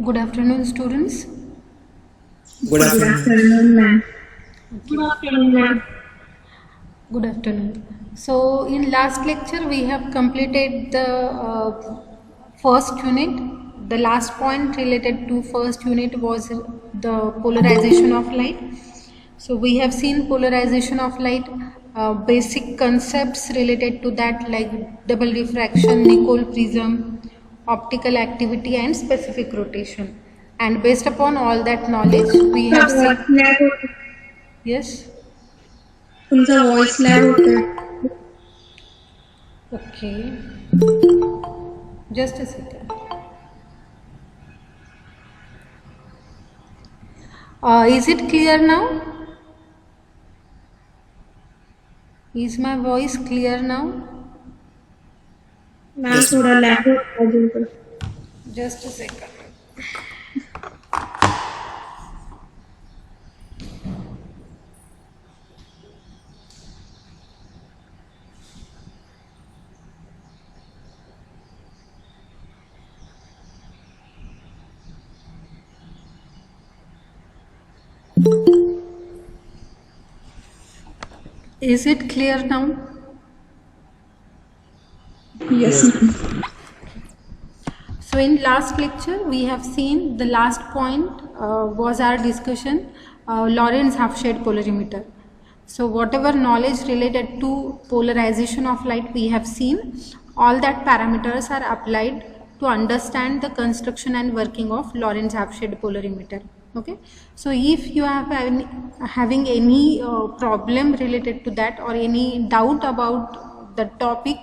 Good afternoon, students. Good Good afternoon. afternoon, ma'am. Good afternoon, ma'am. Good afternoon. So, in last lecture, we have completed the first unit. The last point related to first unit was the polarization of light. So, we have seen polarization of light, basic concepts related to that, like double diffraction, Nicol prism, optical activity, and specific rotation. And based upon all that knowledge, we have तुमचा seen. Voice lag होतोय. Yes. तुमचा voice lag होतोय. Okay. Just a second. Is it clear now? Is my voice clear now? Ma'am Yes, ma'am. थोडा lag होतोय अजून पण. Just a second. Is it clear now? Yes, ma'am. So in last lecture we have seen the last point was our discussion Lorentz half-shade polarimeter. So whatever knowledge related to polarization of light we have seen, all that parameters are applied to understand the construction and working of Lorentz half-shade polarimeter. Okay, so if you have having any problem related to that or any doubt about the topic,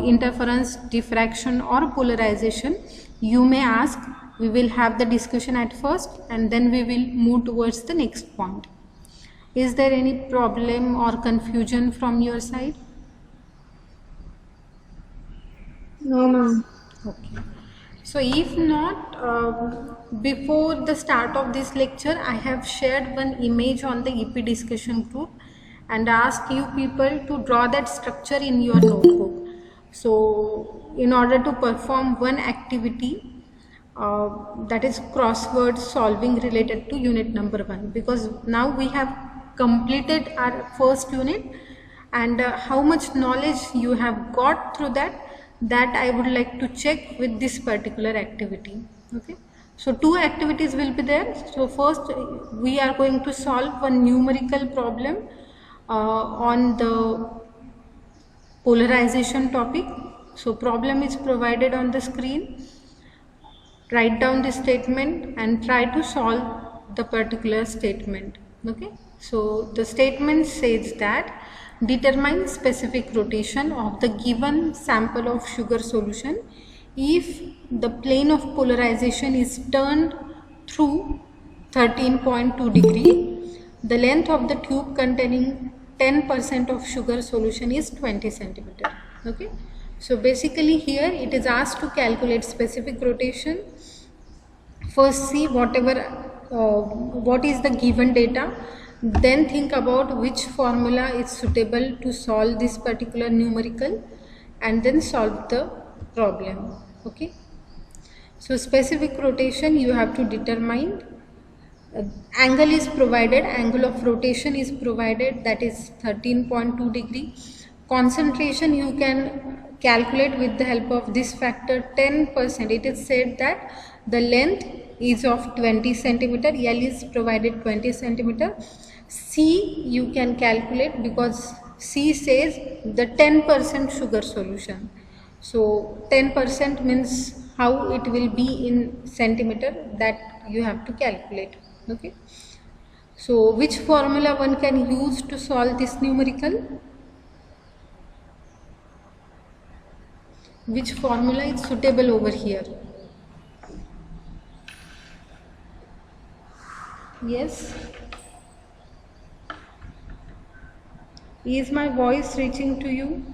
interference, diffraction or polarization, you may ask. We will have the discussion at first and then we will move towards the next point. Is there any problem or confusion from your side? No, ma'am. Okay. So if not, before the start of this lecture, I have shared one image on the EP discussion group and asked you people to draw that structure in your notebook. So in order to perform one activity, that is crossword solving related to unit number 1, because now we have completed our first unit and how much knowledge you have got through that I would like to check with this particular activity. Okay, so two activities will be there. So first we are going to solve one numerical problem on the polarization topic. So problem is provided on the screen. Write down the statement and try to solve the particular statement. Okay, so the statement says that determine specific rotation of the given sample of sugar solution if the plane of polarization is turned through 13.2 degree. The length of the tube containing 10% of sugar solution is 20 centimeter. Okay, so basically here it is asked to calculate specific rotation. First see what is the given data, then think about which formula is suitable to solve this particular numerical and then solve the problem. Okay, so specific rotation you have to determine. Angle is provided, angle of rotation is provided, that is 13.2 degree. Concentration you can calculate with the help of this factor 10%. It is said that the length is of 20 centimeter, L is provided 20 centimeter. C you can calculate because C says the 10% sugar solution. So 10% means how it will be in centimeter, that you have to calculate. Okay, so which formula one can use to solve this numerical? Which formula is suitable over here? Yes, is my voice reaching to you?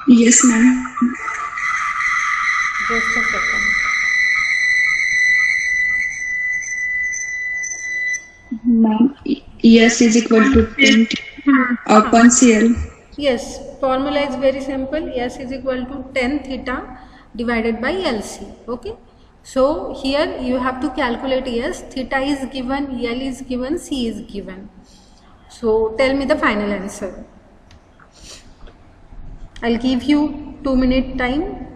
Yes, ma'am. Just a second. Ma'am, yes is equal to 10. upon CL. Yes, formula is very simple. S is equal to tan theta divided by LC. Okay. So here you have to calculate S. Theta is given, L is given, C is given. So tell me the final answer. I'll give you 2-minute time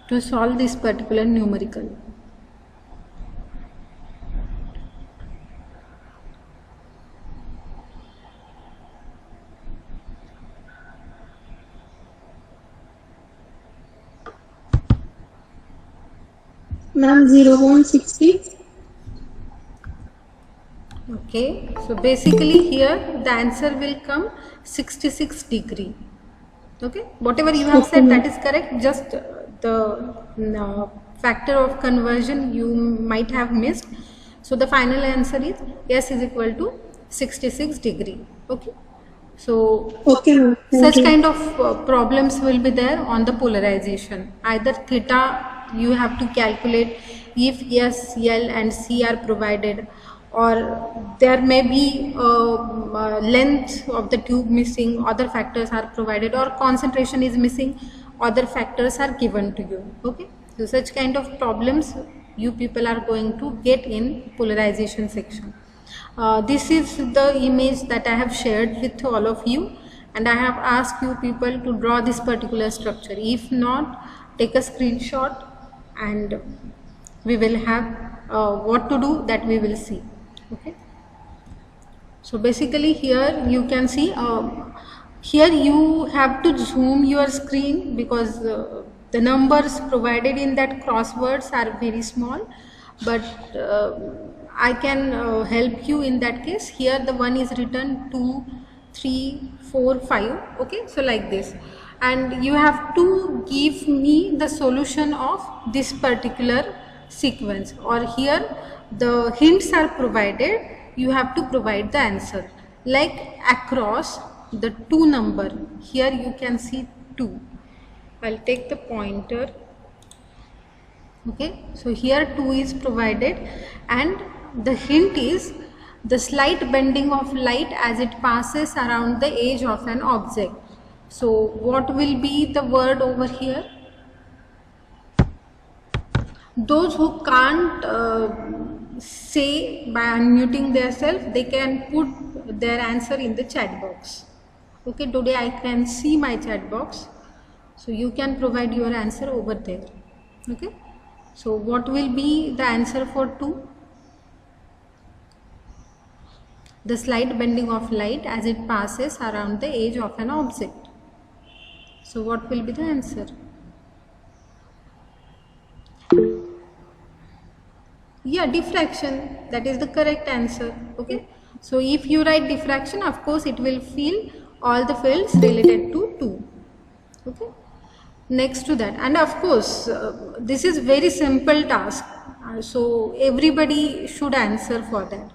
to solve this particular numerical. Ma'am, 0.60. Okay, so basically here the answer will come 66 degree. Okay, whatever you have said, that is correct. Just the factor of conversion you might have missed. So the final answer is S is equal to 66 degree. Okay, so Okay, ma'am. Thank such you. kind of problems will be there on the polarization. Either theta you have to calculate if S, L and C are provided, or there may be length of the tube missing, other factors are provided, or concentration is missing, other factors are given to you. Okay, so such kind of problems you people are going to get in polarization section. This is the image that I have shared with all of you, and I have asked you people to draw this particular structure. If not, take a screenshot and we will have what to do, that we will see. Okay, so basically here you can see, here you have to zoom your screen because the numbers provided in that crosswords are very small, but I can help you in that case. Here the one is written 2, 3, 4, 5. Okay, so like this, and you have to give me the solution of this particular sequence, or here the hints are provided, you have to provide the answer. Like across the 2 number, here you can see 2. I'll take the pointer. Okay, so here 2 is provided, and the hint is the slight bending of light as it passes around the edge of an object. So what will be the word over here? Those who can't say by unmuting themselves, they can put their answer in the chat box. Okay, today I can see my chat box, so you can provide your answer over there. Okay, so what will be the answer for 2? The slight bending of light as it passes around the edge of an object. So what will be the answer? Yeah, diffraction, that is the correct answer. Okay, so if you write diffraction, of course it will fill all the fields related to 2. Okay, next to that, and of course this is very simple task, so everybody should answer for that.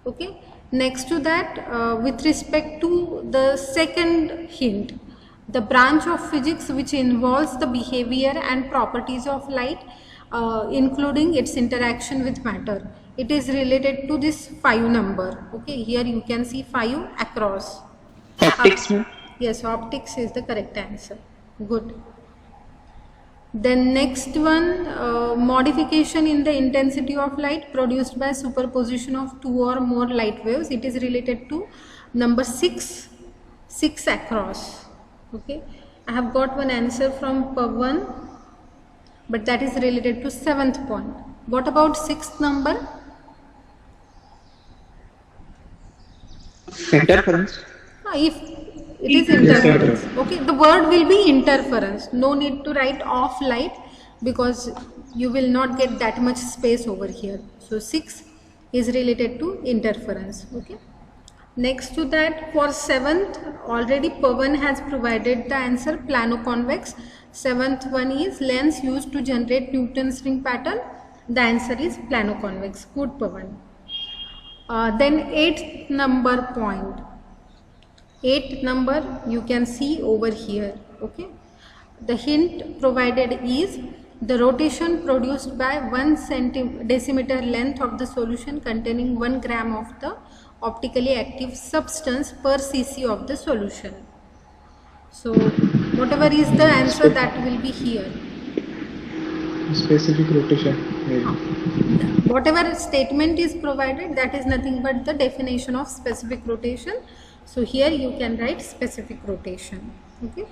Okay, next to that, with respect to the second hint, the branch of physics which involves the behavior and properties of light, including its interaction with matter, it is related to this 5 number. Okay, here you can see 5 across. Optics, ma'am. Yes, optics is the correct answer. Good. Then next one, modification in the intensity of light produced by superposition of 2 or more light waves. It is related to number 6, 6 across. Okay, I have got one answer from Pavan, but that is related to 7th point. What about 6th number? Interference. If it is interference, okay, the word will be interference. No need to write off light because you will not get that much space over here. So 6 is related to interference. Okay, next to that, for 7th, already Pavan has provided the answer, plano-convex. 7th one is lens used to generate Newton's ring pattern. The answer is plano-convex. Good, Pavan. Then 8th number point. 8th number you can see over here. Okay, the hint provided is the rotation produced by 1 decimeter length of the solution containing 1 gram of the optically active substance per cc of the solution. So whatever is the answer, that will be here. Specific rotation, maybe. Whatever statement is provided, that is nothing but the definition of specific rotation. So here you can write specific rotation. Okay.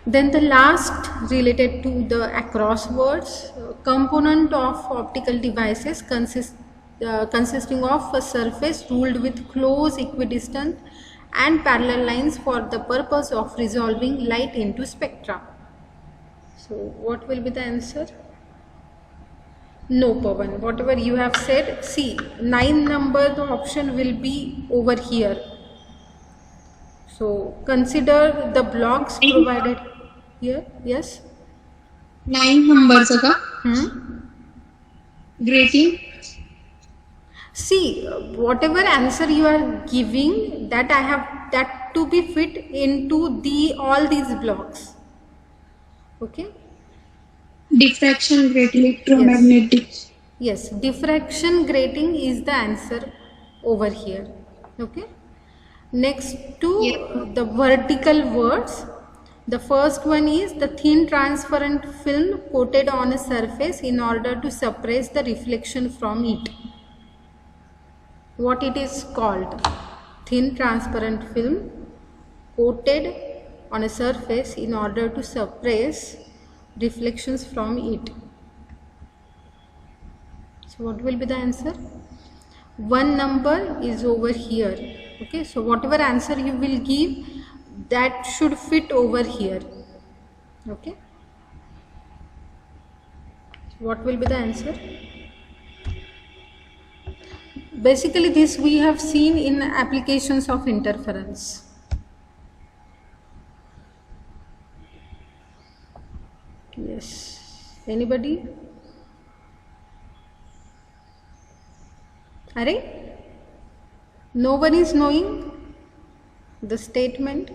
Then the last related to the across words, component of optical devices consisting of a surface ruled with close equidistant and parallel lines for the purpose of resolving light into spectra. So what will be the answer? No, Pawan. Whatever you have said, see, 9 number, the option will be over here. So consider the blocks provided here. Yes. 9 numbers का grating. See, whatever answer you are giving, that I have that to be fit into all these blocks. Okay. Diffraction grating, electromagnetic. Yes, diffraction grating is the answer over here. Okay. Next to the vertical words, the first one is the thin transparent film coated on a surface in order to suppress the reflection from it. What it is called? Thin transparent film coated on a surface in order to suppress reflections from it. So what will be the answer? 1 number is over here. Okay, so whatever answer you will give, that should fit over here. Okay, so what will be the answer? Basically this we have seen in applications of interference. Yes, anybody? Are no one is knowing the statement?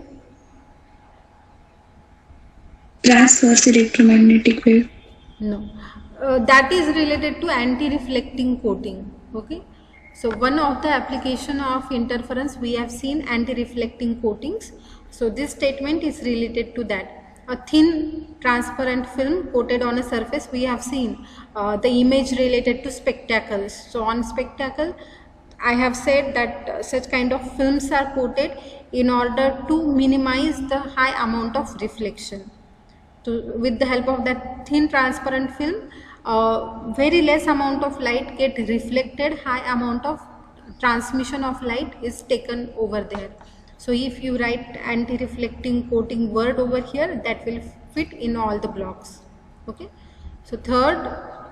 Transverse electromagnetic wave. No, that is related to anti-reflecting coating. Okay, so one of the application of interference we have seen anti-reflecting coatings. So this statement is related to that. A thin transparent film coated on a surface, we have seen the image related to spectacles. So on spectacle, I have said that such kind of films are coated in order to minimize the high amount of reflection. So with the help of that thin transparent film, very less amount of light get reflected, high amount of transmission of light is taken over there. So if you write anti-reflecting coating word over here, that will fit in all the blocks. Okay, so third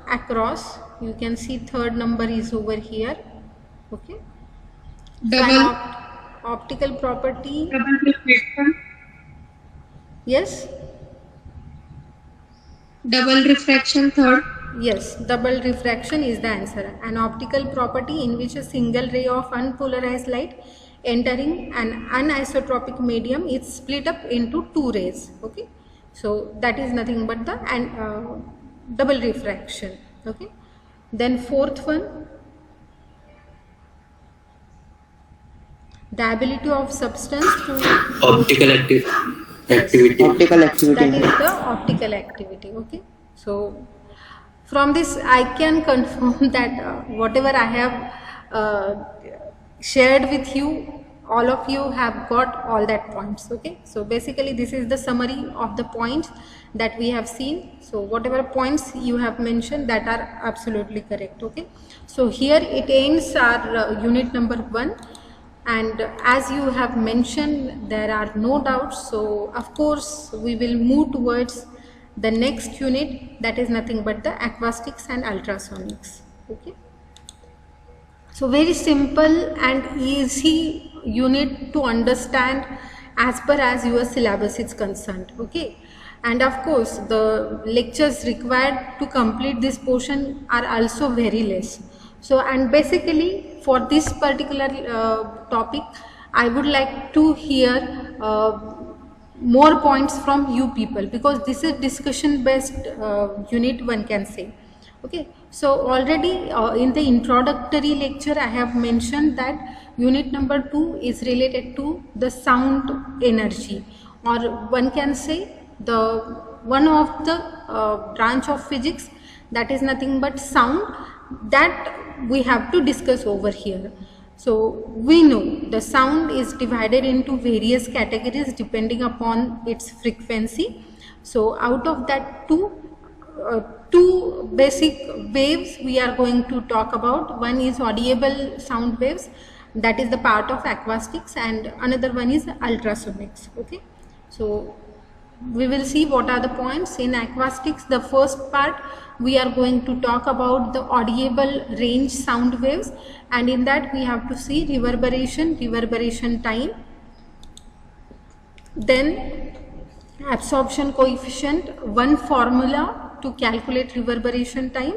across, you can see third number is over here. Okay, Double optical property. double reflection. Yes, Double refraction third. yes, double refraction is the answer. An optical property in which a single ray of unpolarized light entering an anisotropic medium is split up into 2 rays. Okay, so that is nothing but the double refraction. Okay, then fourth one, the ability of substance to Optical activity. Optical activity. that is the optical activity. Okay, so from this I can confirm that whatever I have shared with you, all of you have got all that points. Okay, so basically this is the summary of the points that we have seen. So whatever points you have mentioned, that are absolutely correct. Okay, so here it ends our unit number 1. And as you have mentioned, there are no doubts. So of course we will move towards the next unit, that is nothing but the acoustics and ultrasonics. Okay, so very simple and easy unit to understand as per as your syllabus is concerned. Okay, and of course the lectures required to complete this portion are also very less. So, and basically for this particular topic, I would like to hear more points from you people, because this is discussion based unit, one can say. Okay, so already in the introductory lecture I have mentioned that unit number 2 is related to the sound energy, or one can say the one of the branch of physics that is nothing but sound, that we have to discuss over here. So we know the sound is divided into various categories depending upon its frequency. So out of that two basic waves we are going to talk about. One is audible sound waves, that is the part of acoustics, and another one is ultrasonics. Okay, so we will see what are the points in acoustics. The first part we are going to talk about the audible range sound waves, and in that we have to see reverberation time, then absorption coefficient, one formula to calculate reverberation time,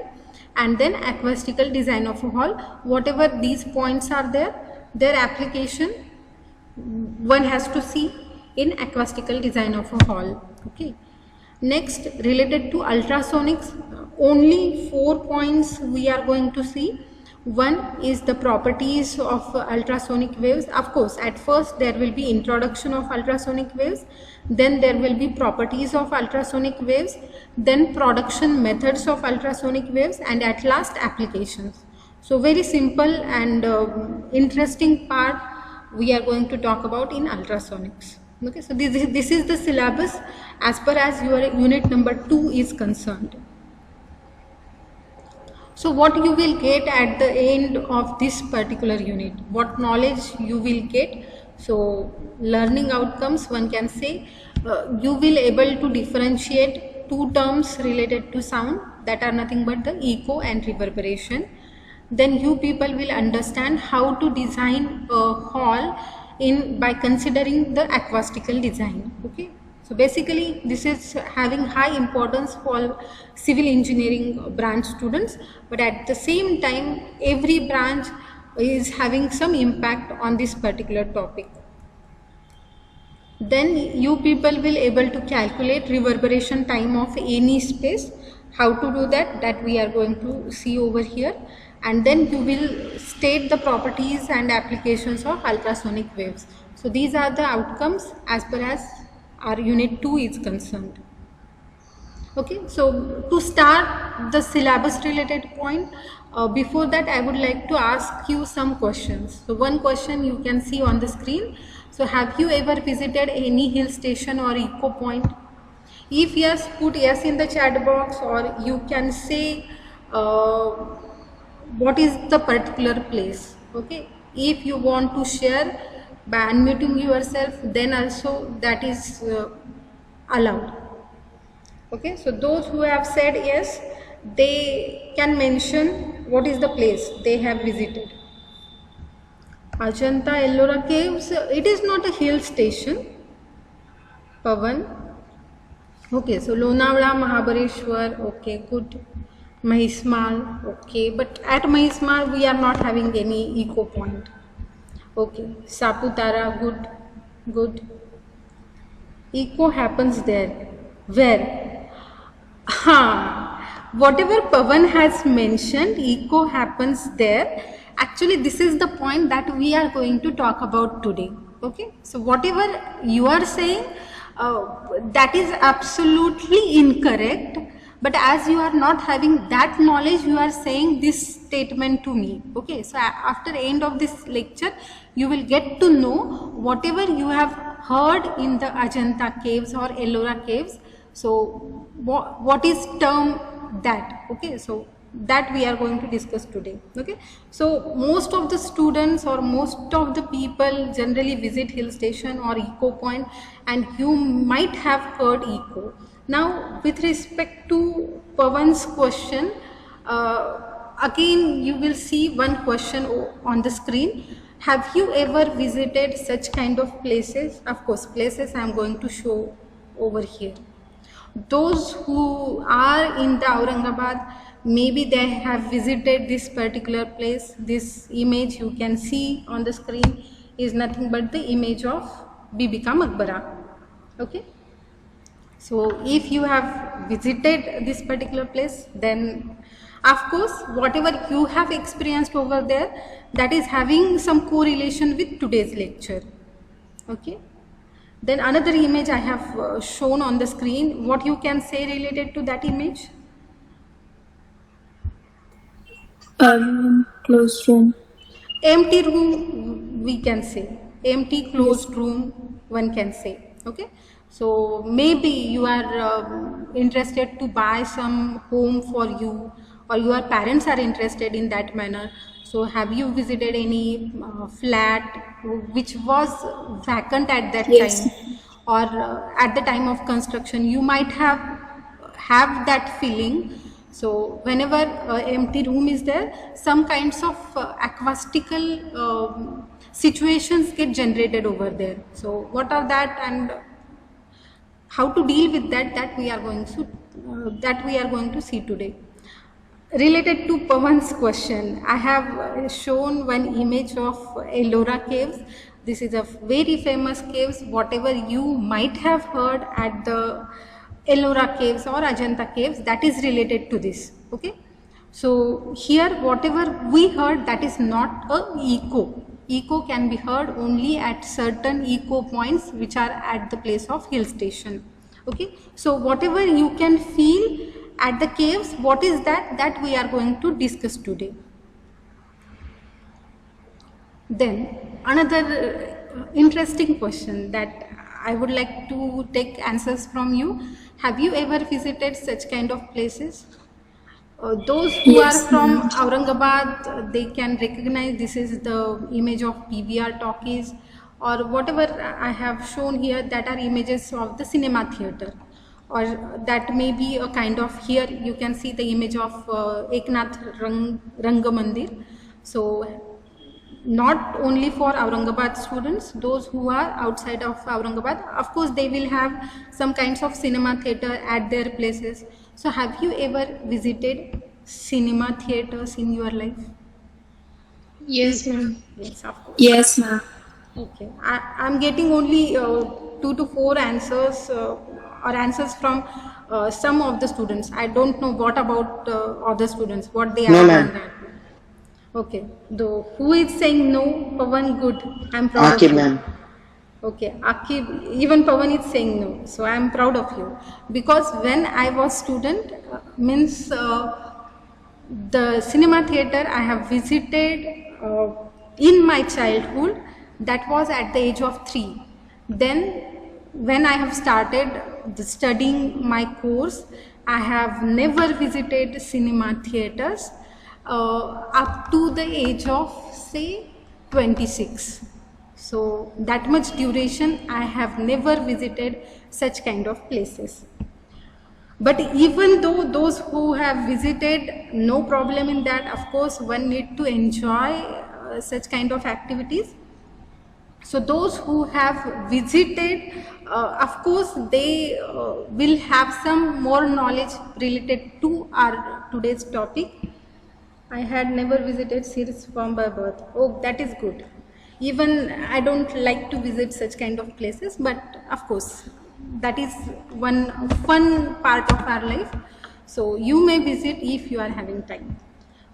and then acoustical design of a hall. Whatever these points are there, their application one has to see in acoustical design of a hall. Okay, next, related to ultrasonics, only 4 points we are going to see. One is the properties of ultrasonic waves. Of course, at first there will be introduction of ultrasonic waves, then there will be properties of ultrasonic waves, then production methods of ultrasonic waves, and at last applications. So very simple and interesting part we are going to talk about in ultrasonics. Okay, so this is the syllabus as per as your unit number 2 is concerned. So what you will get at the end of this particular unit, what knowledge you will get. So learning outcomes, one can say you will able to differentiate two terms related to sound, that are nothing but the echo and reverberation. Then you people will understand how to design a hall by considering the acoustical design. Okay, so basically this is having high importance for civil engineering branch students, but at the same time every branch is having some impact on this particular topic. Then you people will able to calculate reverberation time of any space. How to do that we are going to see over here, and then you will state the properties and applications of ultrasonic waves. So these are the outcomes as per as our unit 2 is concerned. Okay, so to start the syllabus related point, before that I would like to ask you some questions. So one question you can see on the screen. So have you ever visited any hill station or eco point? If yes, put yes in the chat box, or you can say what is the particular place. Okay, if you want to share by unmuting yourself, then also that is allowed. Okay, so those who have said yes, they can mention what is the place they have visited. Ajanta Ellora Caves, it is not a hill station. Pavan. Okay, so Lonavala, Mahabaleshwar, okay, good. Mahismal, okay, but at Mahismal we are not having any eco point. Okay, Saputara, good. Eco happens there. Where? Whatever Pavan has mentioned, eco happens there. Actually, this is the point that we are going to talk about today. Okay, so whatever you are saying, that is absolutely incorrect. But as you are not having that knowledge, you are saying this statement to me. Okay, so after the end of this lecture, you will get to know whatever you have heard in the Ajanta caves or Ellora caves. So what is term that? Okay, so that we are going to discuss today. Okay, so most of the students or most of the people generally visit hill station or eco point, and you might have heard eco. Now with respect to Pavan's question, again you will see one question on the screen. Have you ever visited such kind of places? Of course, places I am going to show over here. Those who are in the Aurangabad, maybe they have visited this particular place. This image you can see on the screen is nothing but the image of Bibi Ka Maqbara. Okay, So if you have visited this particular place, then of course whatever you have experienced over there, that is having some correlation with today's lecture. Okay. Then another image I have shown on the screen. What you can say related to that image? Closed room. Empty room, we can say. Empty closed room, one can say. Okay. So maybe you are interested to buy some home for you, or your parents are interested in that manner. So have you visited any flat which was vacant at that Yes. time, or at the time of construction? You might have that feeling. So whenever empty room is there, some kinds of acoustical situations get generated over there. So what are that, and how to deal with that, that we are going to see today. Related to Pawan's question, I have shown one image of Ellora caves. This is a very famous caves. Whatever you might have heard at the Ellora caves or Ajanta caves, that is related to this. Okay. So here whatever we heard, that is not a echo. Echo can be heard only at certain echo points which are at the place of hill station. Okay. So whatever you can feel at the caves, what is that we are going to discuss today. Then another interesting question that I would like to take answers from you. Have you ever visited such kind of places? Those who are from Aurangabad, they can recognize this is the image of PVR talkies, or whatever I have shown here, that are images of the cinema theater, or that may be a kind of, here you can see the image of Eknath Rangamandir. So not only for Aurangabad students, those who are outside of Aurangabad, of course they will have some kinds of cinema theater at their places. So have you ever visited cinema theaters in your life? Yes, ma'am. Yes, of course. Yes, ma'am. Okay, I'm getting only 2 to 4 answers or answers from some of the students. I don't know what about other students, what they No, are ma'am. on that. Okay, though who is saying no? Pawan, good. I'm proud of Akib, you. ma'am. Okay, Akib, even Pawan is saying no. So I am proud of you, because when I was student, means the cinema theater I have visited in my childhood, that was at the age of 3. Then when I have started studying my course, I have never visited cinema theaters up to the age of say 26. So that much duration I have never visited such kind of places. But even though those who have visited, no problem in that, of course one need to enjoy such kind of activities. So those who have visited, of course they will have some more knowledge related to our today's topic. I had never visited Sir's farm by birth. Oh, that is good. Even I don't like to visit such kind of places, but of course that is one fun part of our life. So you may visit if you are having time.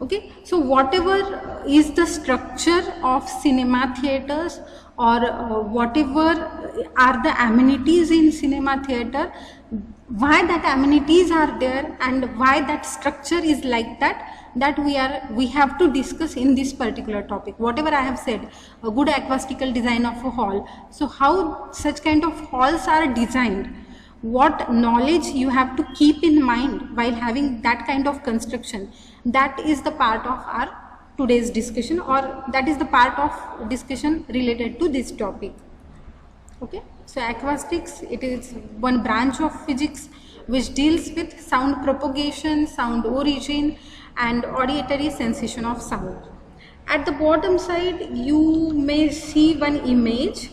Okay, so whatever is the structure of cinema theaters, or whatever are the amenities in cinema theater, why that amenities are there and why that structure is like that, that we have to discuss in this particular topic. Whatever I have said, a good acoustical design of a hall. So how such kind of halls are designed, what knowledge you have to keep in mind while having that kind of construction, that is the part of our today's discussion, or that is the part of discussion related to this topic. Okay, so acoustics, it is one branch of physics which deals with sound propagation, sound origin, and auditory sensation of sound. At the bottom side you may see one image.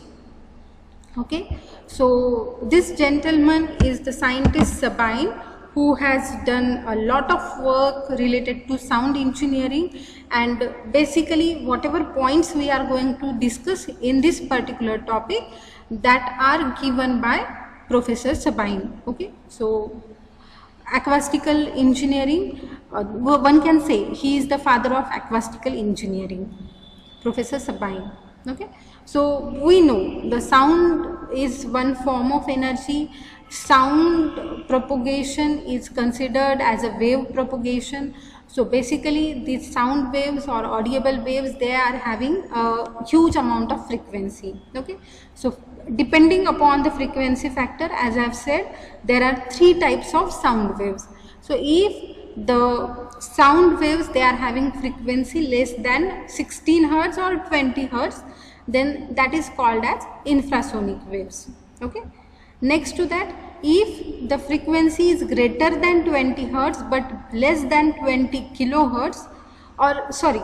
Okay, so this gentleman is the scientist Sabine, who has done a lot of work related to sound engineering, and basically whatever points we are going to discuss in this particular topic, that are given by Professor Sabine. Okay, so acoustical engineering, one can say he is the father of acoustical engineering, Professor Sabine. Okay, so we know the sound is one form of energy. Sound propagation is considered as a wave propagation. So basically these sound waves or audible waves, they are having a huge amount of frequency. Okay, so depending upon the frequency factor, as I have said, there are 3 types of sound waves. So if the sound waves, they are having frequency less than 16 hertz or 20 hertz, then that is called as infrasonic waves. Okay, next to that, if the frequency is greater than 20 hertz but less than 20 kilohertz, or sorry,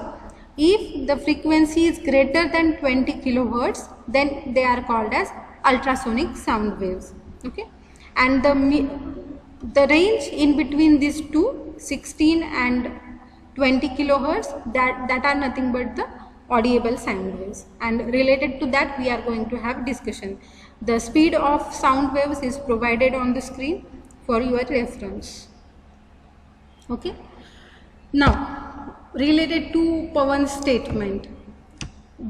if the frequency is greater than 20 kilohertz, then they are called as ultrasonic sound waves. Okay, and the range in between these two, 16 and 20 kilohertz, that are nothing but the audible sound waves, and related to that we are going to have discussion. The speed of sound waves is provided on the screen for your reference. Okay, now related to Pawan's statement,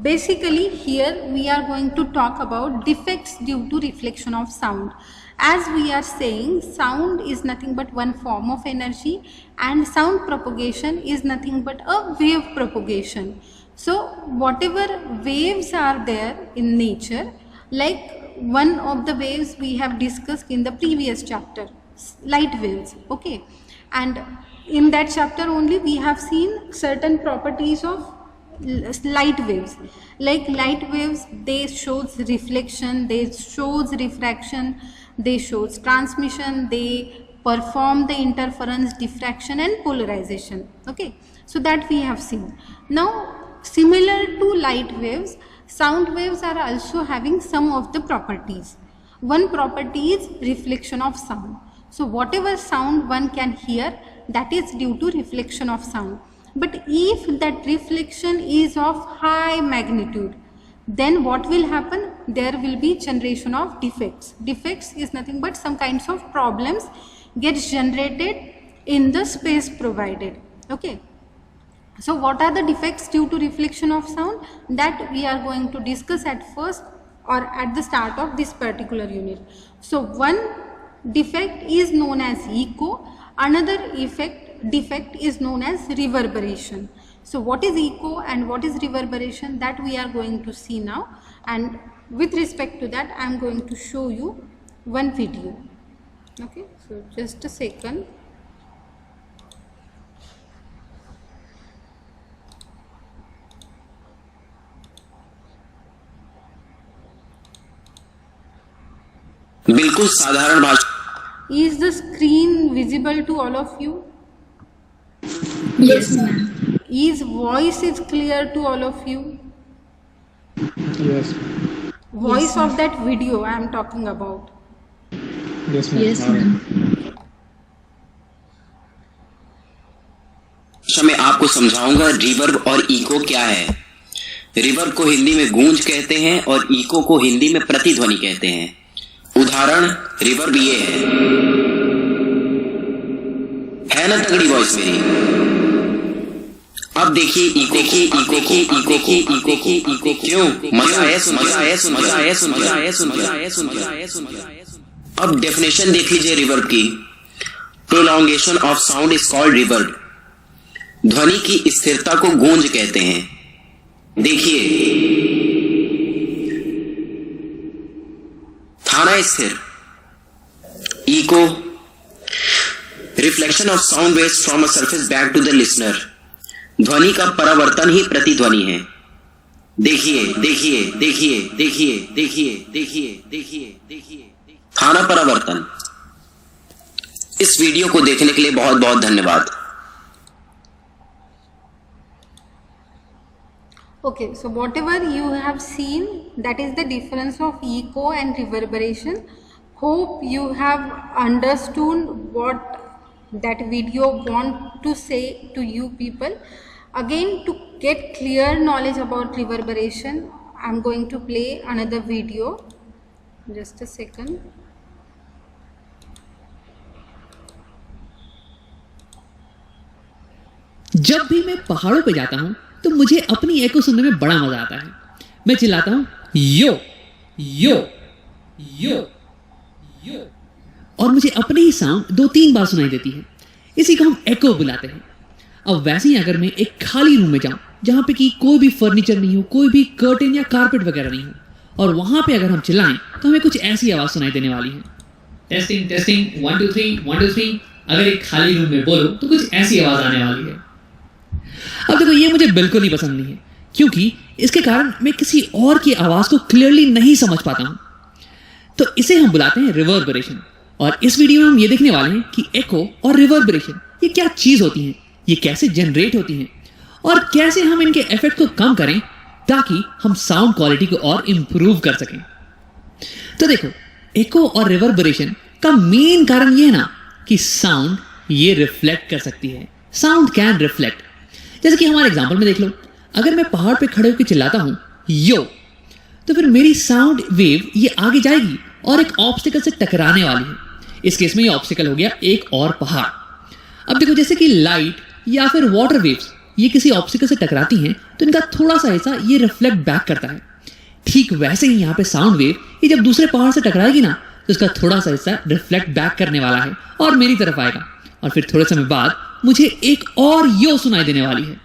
basically here we are going to talk about defects due to reflection of sound. As we are saying, sound is nothing but one form of energy, and sound propagation is nothing but a wave propagation. So whatever waves are there in nature, like one of the waves we have discussed in the previous chapter, light waves. Okay, and in that chapter only we have seen certain properties of light waves. Like light waves, they shows reflection, they shows refraction, they shows transmission, they perform the interference, diffraction and polarization. Okay, so that we have seen. Now similar to light waves, sound waves are also having some of the properties. One property is reflection of sound. So whatever sound one can hear, that is due to reflection of sound. But if that reflection is of high magnitude, then what will happen? There will be generation of defects. Defects is nothing but some kinds of problems gets generated in the space provided. Okay, so what are the defects due to reflection of sound? That we are going to discuss at first or at the start of this particular unit. So one defect is known as echo, another defect is known as reverberation. So what is echo and what is reverberation, that we are going to see now, and with respect to that I am going to show you one video. Okay, so just a second. बिल्कुल साधारण भाषा। Is the screen visible to all of you? Yes, ma'am. Is voice is clear to all of you? Yes. Voice of that video I am talking about. Yes, ma'am. Yes, ma'am. मैं आपको समझाऊंगा reverb और eco क्या है। Reverb को हिंदी में गूंज कहते हैं और इको को हिंदी में प्रतिध्वनि कहते हैं। उदाहरण रिवर्ब ये है ना तगड़ी वॉइस मेरी। अब देखिए इको की क्यों मजा आया। अब डेफिनेशन देख लीजिए रिवर्ब की। Prolongation of sound is called reverb. ध्वनि की स्थिरता को गूंज कहते हैं। देखिए थाना स्थिर echo, reflection of sound waves from a surface back to the listener. ध्वनि का परावर्तन ही प्रतिध्वनि है। देखिए थाना परावर्तन। इस वीडियो को देखने के लिए बहुत बहुत धन्यवाद। Okay, so whatever you have seen, that is the difference of echo and reverberation. Hope you have understood what that video want to say to you people. Again, to get clear knowledge about reverberation, I am going to play another video. Just a second. जब भी मैं पहाड़ों पे जाता हूं तो मुझे अपनी एको सुनने में बड़ा मजा आता है। मैं चिल्लाता हूं यो यो यो यो, और मुझे अपनी ही साउंड 2-3 बार सुनाई देती है। इसी को हम एको बुलाते हैं। अब वैसे ही अगर मैं एक खाली रूम में जाऊं जहां पे कि कोई भी फर्नीचर नहीं हो, कोई भी कर्टेन या कारपेट वगैरह नहीं हो, और वहां पे अगर हम चिल्लाएं तो हमें कुछ ऐसी आवाज सुनाई देने वाली है। Testing testing 1 2 3 1 2 3। अगर एक खाली रूम में बोलो तो कुछ ऐसी आवाज आने वाली है। अब देखो, ये मुझे बिल्कुल ही पसंद नहीं है, क्योंकि इसके कारण मैं किसी और की आवाज को क्लियरली नहीं समझ पाता हूं। तो इसे हम बुलाते हैं रिवर्बरेशन। और इस वीडियो में हम ये देखने वाले हैं कि एको और रिवर्बरेशन ये क्या चीज होती हैं, ये कैसे जनरेट होती हैं, और कैसे हम इनके इफेक्ट को कम करें ताकि हम साउंड क्वालिटी को और इंप्रूव कर सकें। तो देखो, एको और रिवर्बरेशन का मेन कारण ये है ना कि साउंड ये रिफ्लेक्ट कर सकती है। Sound can reflect. जैसे कि हमारे एग्जांपल में देख लो, अगर मैं पहाड़ पे खड़े होकर चिल्लाता हूं यो, तो फिर मेरी साउंड वेव ये आगे जाएगी और एक ऑब्स्टिकल से टकराने वाली है। इस केस में ये ऑब्स्टिकल हो गया एक और पहाड़। अब देखो, जैसे कि लाइट या फिर वाटर वेव्स ये किसी ऑब्स्टिकल से टकराती हैं तो इनका थोड़ा सा हिस्सा ये रिफ्लेक्ट बैक करता है। ठीक वैसे ही यहाँ पे साउंड वेव ये जब दूसरे पहाड़ से टकराएगी ना तो इसका थोड़ा सा हिस्सा रिफ्लेक्ट बैक करने वाला है और मेरी तरफ आएगा, और फिर थोड़े समय बाद मुझे एक और यो सुनाई देने वाली है,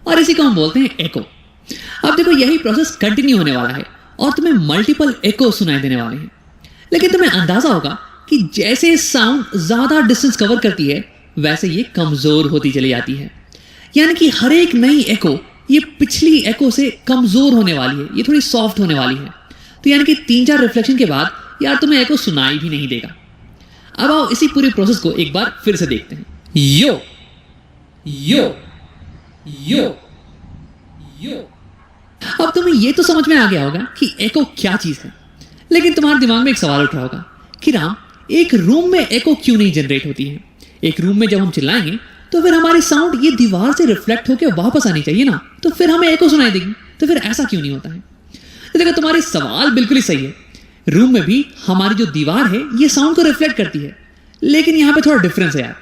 और इसी को हम बोलते हैं एको। अब देखो, यही प्रोसेस कंटिन्यू होने वाला है और तुम्हें मल्टीपल एको सुनाई देने वाले हैं। लेकिन तुम्हें अंदाजा होगा कि जैसे साउंड ज्यादा डिस्टेंस कवर करती है वैसे ये कमजोर होती चली जाती है। यानी कि हर एक नई एको ये पिछली एको से कमजोर होने वाली है, ये थोड़ी सॉफ्ट होने वाली है। तो यानी कि 3-4 रिफ्लेक्शन के बाद यार तुम्हें एको सुनाई भी नहीं देगा। अब आओ इसी पूरी प्रोसेस को एक बार फिर से देखते हैं। यो यो यो यो। अब तुम्हें ये तो समझ में आ गया होगा कि एको क्या चीज है, लेकिन तुम्हारे दिमाग में एक सवाल उठ रहा होगा कि राम, एक रूम में एको क्यों नहीं जनरेट होती है? एक रूम में जब हम चिल्लाएंगे तो फिर हमारी साउंड ये दीवार से रिफ्लेक्ट होकर वापस आनी चाहिए ना, तो फिर हमें एको सुनाई देगी। तो फिर ऐसा क्यों नहीं होता है? तो देखो, तुम्हारी सवाल बिल्कुल ही सही है। रूम में भी हमारी जो दीवार है ये साउंड को रिफ्लेक्ट करती है, लेकिन यहाँ पे थोड़ा डिफरेंस है यार।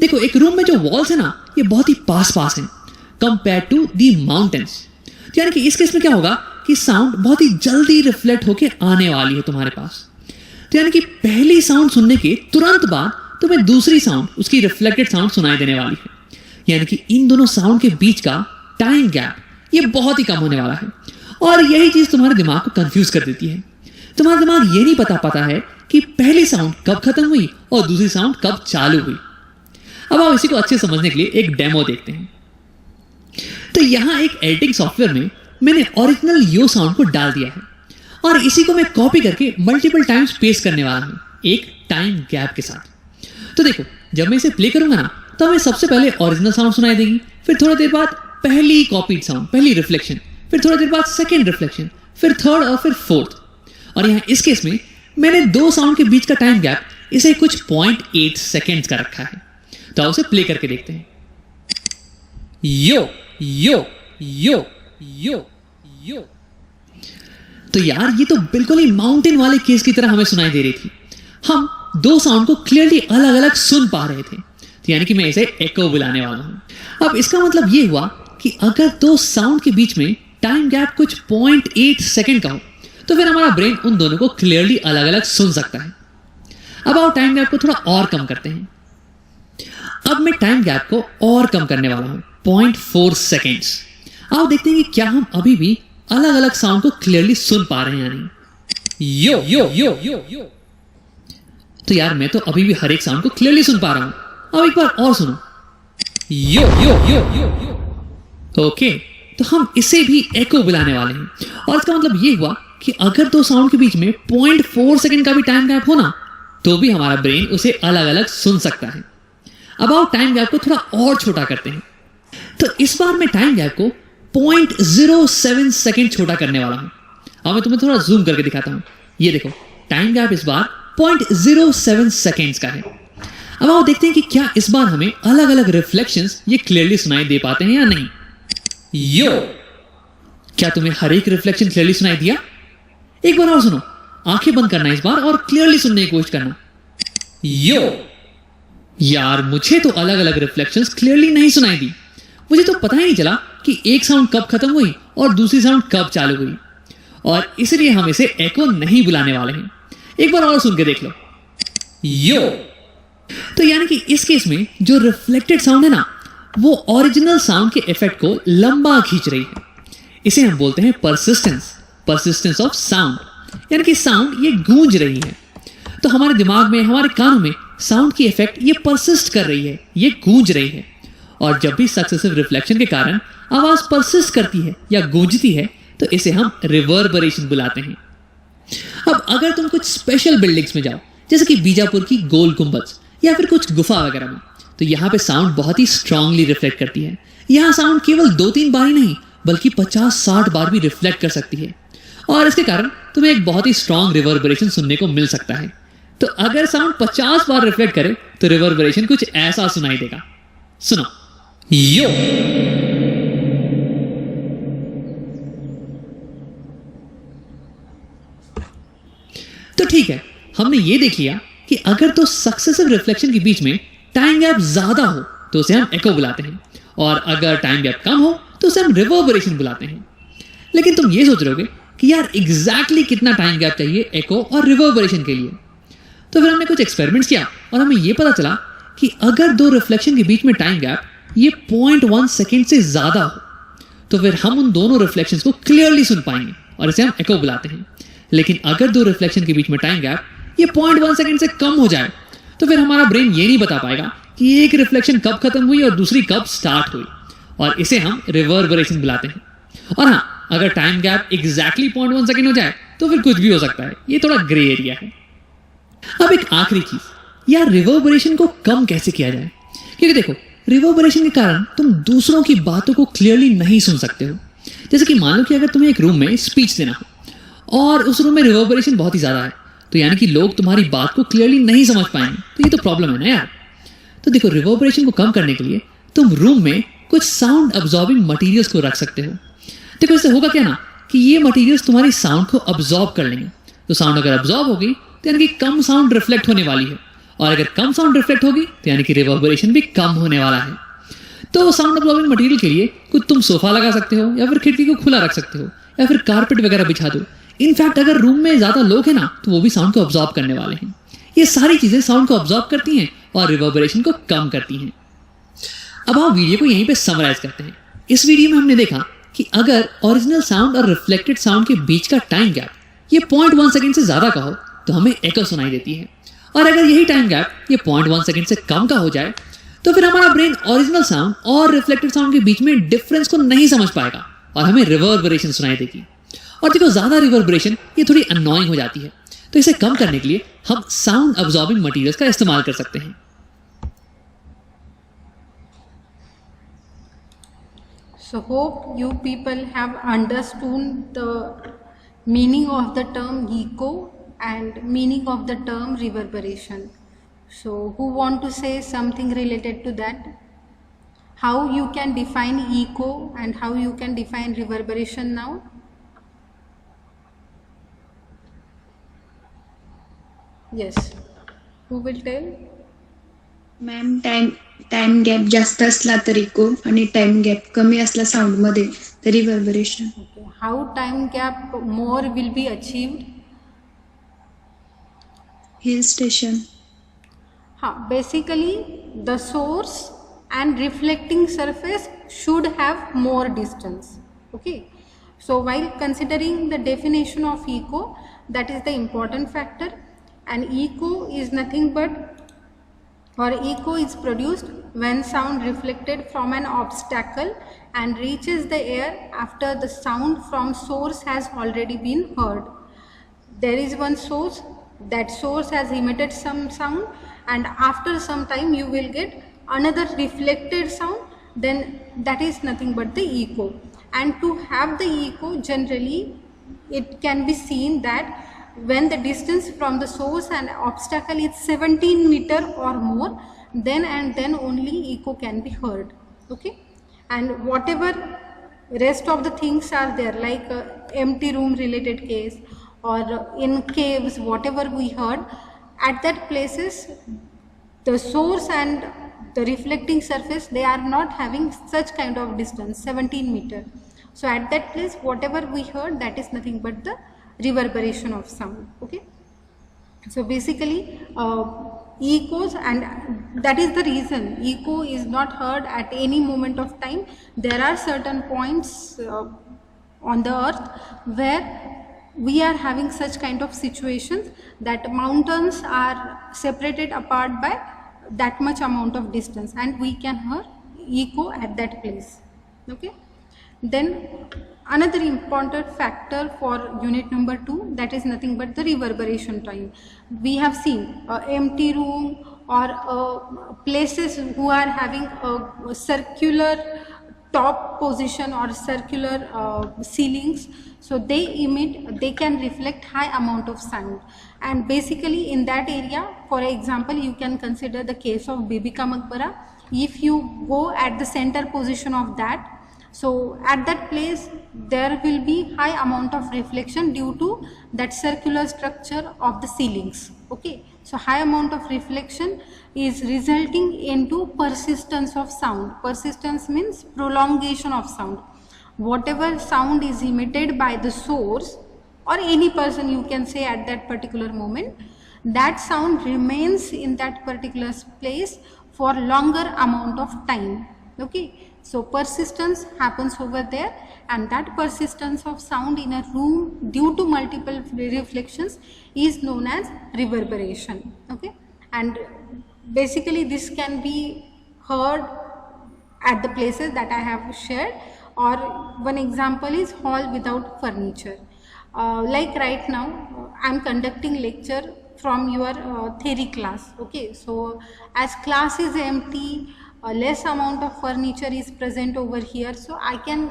देखो, एक रूम में जो वॉल्स है ना ये बहुत ही पास पास हैं कंपेयर टू दी माउंटेन्स। यानी कि इस केस में क्या होगा कि साउंड बहुत ही जल्दी रिफ्लेक्ट होकर आने वाली है तुम्हारे पास। तो यानी कि पहली साउंड सुनने के तुरंत बाद तुम्हें दूसरी साउंड, उसकी रिफ्लेक्टेड साउंड सुनाई देने वाली है। यानी कि इन दोनों साउंड के बीच का टाइम गैप ये बहुत ही कम होने वाला है, और यही चीज तुम्हारे दिमाग को कंफ्यूज कर देती है। तुम्हारा दिमाग ये नहीं बता पाता है कि पहली साउंड कब खत्म हुई और दूसरी साउंड कब चालू हुई। अब आप इसी को अच्छे समझने के लिए एक डेमो देखते हैं। तो यहां एक एडिटिंग सॉफ्टवेयर में मैंने ओरिजिनल यो साउंड को डाल दिया है, और इसी को मैं कॉपी करके मल्टीपल टाइम्स पेस्ट करने वाला हूं एक टाइम गैप के साथ। तो देखो, जब मैं इसे प्ले करूंगा ना तो हमें सबसे पहले ओरिजिनल साउंड सुनाई देगी, फिर थोड़ी देर बाद पहली कॉपीड साउंड, पहली रिफ्लेक्शन, फिर थोड़ी देर बाद सेकेंड रिफ्लेक्शन, फिर थर्ड और फिर फोर्थ। और यहाँ इस केस में मैंने 2 साउंड के बीच का टाइम गैप इसे कुछ 0.8 सेकेंड्स का रखा है। तो आओ उसे प्ले करके देखते हैं। यो यो यो यो यो। तो यार ये तो बिल्कुल ही माउंटेन वाले केस की तरह हमें सुनाई दे रही थी। हम 2 साउंड को क्लियरली अलग अलग सुन पा रहे थे। तो यानी कि मैं इसे एको बुलाने वाला हूं। अब इसका मतलब ये हुआ कि अगर 2 साउंड के बीच में टाइम गैप कुछ 0.8 सेकेंड का हो तो फिर हमारा ब्रेन उन दोनों को क्लियरली अलग अलग सुन सकता है। अब आओ टाइम गैप को थोड़ा और कम करते हैं। अब मैं टाइम गैप को और कम करने वाला हूं 0.4 सेकेंड्स। आओ देखते हैं कि क्या हम अभी भी अलग अलग साउंड को क्लियरली सुन पा रहे हैं या नहीं। यो यो यो यो यो। तो यार मैं तो अभी भी हर एक साउंड को क्लियरली सुन पा रहा हूं। अब एक बार और सुनो। यो यो यो यो यो। ओके, तो हम इसे भी एको बुलाने वाले हैं, और इसका मतलब ये हुआ कि अगर 2 साउंड के बीच में 0.4 सेकेंड का भी टाइम गैप हो ना तो भी हमारा ब्रेन उसे अलग अलग सुन सकता है। अब आओ टाइम गैप को थोड़ा और छोटा करते हैं। तो इस बार मैं टाइम गैप को 0.07 सेकेंड छोटा करने वाला हूं। अब मैं तुम्हें थोड़ा जूम करके दिखाता हूं। ये देखो, टाइम गैप इस बार 0.07 सेकेंड्स का है। अब आओ देखते हैं कि क्या इस बार हमें अलग अलग रिफ्लेक्शंस ये क्लियरली सुनाई दे पाते हैं या नहीं। यो, क्या तुम्हें हर एक रिफ्लेक्शन क्लियरली सुनाई दिया? एक बार और सुनो। आंखें बंद करना इस बार और क्लियरली सुनने की कोशिश करना। यो, यार मुझे तो अलग अलग रिफ्लेक्शंस क्लियरली नहीं सुनाई दी। मुझे तो पता ही नहीं चला कि एक साउंड कब खत्म हुई और दूसरी साउंड कब चालू हुई, और इसलिए हम इसे एको नहीं बुलाने वाले हैं। एक बार और सुन के देख लो, यो। तो यानी कि इस केस में जो रिफ्लेक्टेड साउंड है ना, वो ओरिजिनल साउंड के इफेक्ट को लंबा खींच रही है। इसे हम बोलते हैं परसिस्टेंस ऑफ साउंड, यानी कि साउंड ये गूंज रही है। तो हमारे दिमाग में, हमारे कानों में साउंड की इफेक्ट ये परसिस्ट कर रही है, ये गूंज रही है। और जब भी सक्सेसिव रिफ्लेक्शन के कारण आवाज परसिस्ट करती है या गूंजती है, तो इसे हम रिवर्बरेशन बुलाते हैं। अब अगर तुम कुछ स्पेशल बिल्डिंग्स में जाओ, जैसे कि बीजापुर की गोल गुंबद या फिर कुछ गुफा वगैरह में, तो यहाँ पे साउंड बहुत ही स्ट्रांगली रिफ्लेक्ट करती है। यहाँ साउंड केवल 2-3 बार ही नहीं, बल्कि 50-60 बार भी रिफ्लेक्ट कर सकती है, और इसके कारण तुम्हें एक बहुत ही स्ट्रांग रिवर्बरेशन सुनने को मिल सकता है। तो अगर साउंड 50 बार रिफ्लेक्ट करे तो रिवर्बरेशन कुछ ऐसा सुनाई देगा। सुनो, यो। तो ठीक है, हमने ये देख लिया कि अगर तो सक्सेसिव रिफ्लेक्शन के बीच में टाइम गैप ज्यादा हो तो उसे हम एको बुलाते हैं, और अगर टाइम गैप कम हो तो उसे हम रिवर्बरेशन बुलाते हैं। लेकिन तुम ये सोच रहोगे कि यार एग्जैक्टली कितना टाइम गैप चाहिए एको और रिवर्बरेशन के लिए। तो फिर हमने कुछ एक्सपेरिमेंट्स किया और हमें ये पता चला कि अगर दो रिफ्लेक्शन के बीच में टाइम गैप ये 0.1 सेकेंड से ज्यादा हो, तो फिर हम उन दोनों रिफ्लेक्शंस को क्लियरली सुन पाएंगे और इसे हम एको बुलाते हैं। लेकिन अगर दो रिफ्लेक्शन के बीच में टाइम गैप ये 0.1 सेकेंड से कम हो जाए, तो फिर हमारा ब्रेन ये नहीं बता पाएगा कि एक रिफ्लेक्शन कब खत्म हुई और दूसरी कब स्टार्ट हुई, और इसे हम रिवर्बरेशन बुलाते हैं। और हाँ, अगर टाइम गैप एग्जैक्टली 0.1 सेकेंड हो जाए तो फिर कुछ भी हो सकता है, ये थोड़ा ग्रे एरिया है। अब एक आखिरी चीज, यार रिवर्बरेशन को कम कैसे किया जाए? क्योंकि देखो, रिवर्बरेशन के कारण तुम दूसरों की बातों को क्लियरली नहीं सुन सकते हो। जैसे कि मान लो कि अगर तुम्हें एक रूम में स्पीच देना हो और उस रूम में रिवर्बरेशन बहुत ही ज्यादा है, तो यानी कि लोग तुम्हारी बात को क्लियरली नहीं समझ पाएंगे, तो ये तो प्रॉब्लम है ना यार। तो देखो, रिवर्बरेशन को कम करने के लिए तुम रूम में कुछ साउंड अब्जॉर्बिंग मटेरियल्स को रख सकते हो। देखो, इससे होगा क्या ना कि ये मटेरियल्स तुम्हारी साउंड को अब्जॉर्ब कर लेंगे। तो साउंड अगर अब्जॉर्ब होगी तो यानी कि कम साउंड रिफ्लेक्ट होने वाली है, और अगर कम साउंड रिफ्लेक्ट होगी तो यानी कि रिवर्बरेशन भी कम होने वाला है। तो साउंड अब्जॉर्बिंग मटेरियल के लिए कुछ तुम सोफा लगा सकते हो, या फिर खिड़की को खुला रख सकते हो, या फिर कारपेट वगैरह बिछा दो। इनफैक्ट अगर रूम में ज्यादा लोग हैं ना, तो वो भी साउंड को अब्जॉर्ब करने वाले हैं। ये सारी चीजें साउंड को अब्जॉर्ब करती हैं और रिवर्बरेशन को कम करती हैं। अब हम वीडियो को यहीं पे समराइज करते हैं। इस वीडियो में हमने देखा कि अगर ओरिजिनल साउंड और रिफ्लेक्टेड साउंड के बीच का टाइम गैप ये 0.1 सेकेंड से ज्यादा का हो तो हमें एको सुनाई देती है, और अगर यही टाइम गैप ये 0.1 सेकेंड से कम का हो जाए तो फिर हमारा ब्रेन ओरिजिनल साउंड और रिफ्लेक्टेड साउंड के बीच में डिफरेंस को नहीं समझ पाएगा और हमें रिवर्बरेशन सुनाई देगी। और देखो, ज्यादा रिवर्बरेशन ये थोड़ी अननोइंग हो जाती है, तो इसे कम करने के लिए हम साउंड अब्जॉर्बिंग मटेरियल्स का इस्तेमाल कर सकते हैं। So hope you people have understood the meaning of the term echo and meaning of the term reverberation. So who want to say something related to that? How you can define echo and how you can define reverberation now? Yes, who will tell? Ma'am, time gap जास्त असला तर eco आणि time gap कमी असला sound मध्ये तर reverberation. Okay. How time gap more will be achieved? Hill station. Basically the source and reflecting surface should have more distance. Okay, so while considering the definition of echo, that is the important factor, and echo is nothing but, or echo is produced when sound reflected from an obstacle and reaches the air after the sound from source has already been heard. There is one source, that source has emitted some sound, and after some time you will get another reflected sound, then that is nothing but the echo. And to have the echo, generally it can be seen that when the distance from the source and obstacle is 17 meter or more, then and then only echo can be heard. Okay, and whatever rest of the things are there, like empty room related case or in caves, whatever we heard, at that places the source and the reflecting surface, they are not having such kind of distance, 17 meter. So at that place, whatever we heard, that is nothing but the reverberation of sound. Okay. So basically echoes, and that is the reason echo is not heard at any moment of time. There are certain points on the earth where we are having such kind of situations that mountains are separated apart by that much amount of distance, and we can hear echo at that place. Okay. Then another important factor for unit number 2, that is nothing but the reverberation time. We have seen empty room or places who are having a circular top position or circular ceilings, so they can reflect high amount of sound. And basically in that area, for example, you can consider the case of Bibi Ka Maqbara. If you go at the center position of that, so at that place there will be high amount of reflection due to that circular structure of the ceilings. Okay, so high amount of reflection is resulting into persistence of sound. Persistence means prolongation of sound. Whatever sound is emitted by the source or any person, you can say, at that particular moment, that sound remains in that particular place for longer amount of time. Okay, so persistence happens over there, and that persistence of sound in a room due to multiple reflections is known as reverberation. Okay, and basically this can be heard at the places that I have shared, or one example is hall without furniture. Like right now I am conducting lecture from your theory class. Okay, so as class is empty, less amount of furniture is present over here, so I can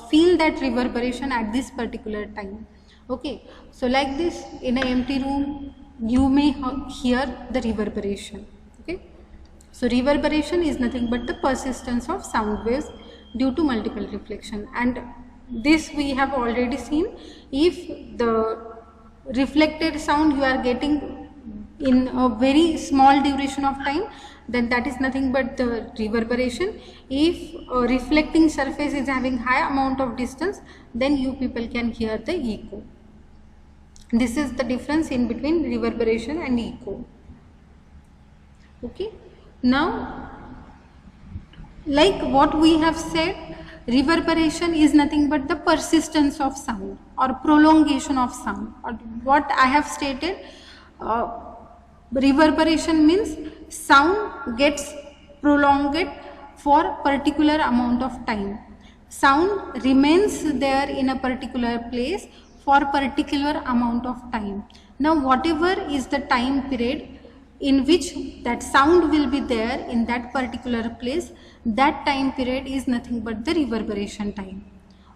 feel that reverberation at this particular time. Okay, so like this, in an empty room you may hear the reverberation. Okay, so reverberation is nothing but the persistence of sound waves due to multiple reflection, and this we have already seen. If the reflected sound you are getting in a very small duration of time, then that is nothing but the reverberation. If a reflecting surface is having high amount of distance, then you people can hear the echo. This is the difference in between reverberation and echo. Okay, now like what we have said, reverberation is nothing but the persistence of sound or prolongation of sound, or what I have stated, reverberation means sound gets prolonged for particular amount of time. Sound remains there in a particular place for particular amount of time. Now whatever is the time period in which that sound will be there in that particular place, that time period is nothing but the reverberation time.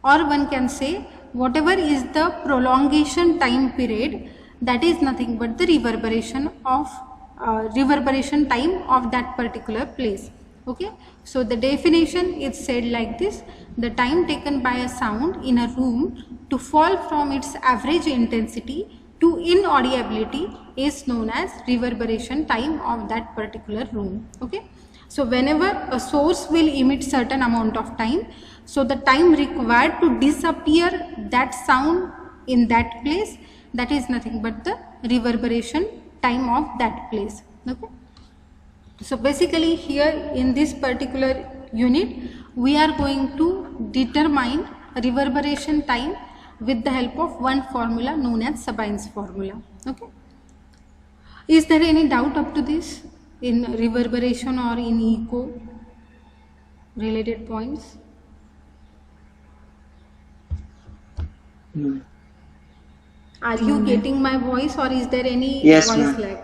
Or one can say whatever is the prolongation time period, that is nothing but the reverberation time of that particular place. Okay, so the definition is said like this: the time taken by a sound in a room to fall from its average intensity to inaudibility is known as reverberation time of that particular room. Okay, so whenever a source will emit certain amount of time, so the time required to disappear that sound in that place, that is nothing but the reverberation time of that place. Okay, so basically here in this particular unit we are going to determine reverberation time with the help of one formula known as Sabine's formula. Okay, is there any doubt up to this in reverberation or in echo related points? No. Are you getting my voice, or is there any Yes, voice ma'am. lag?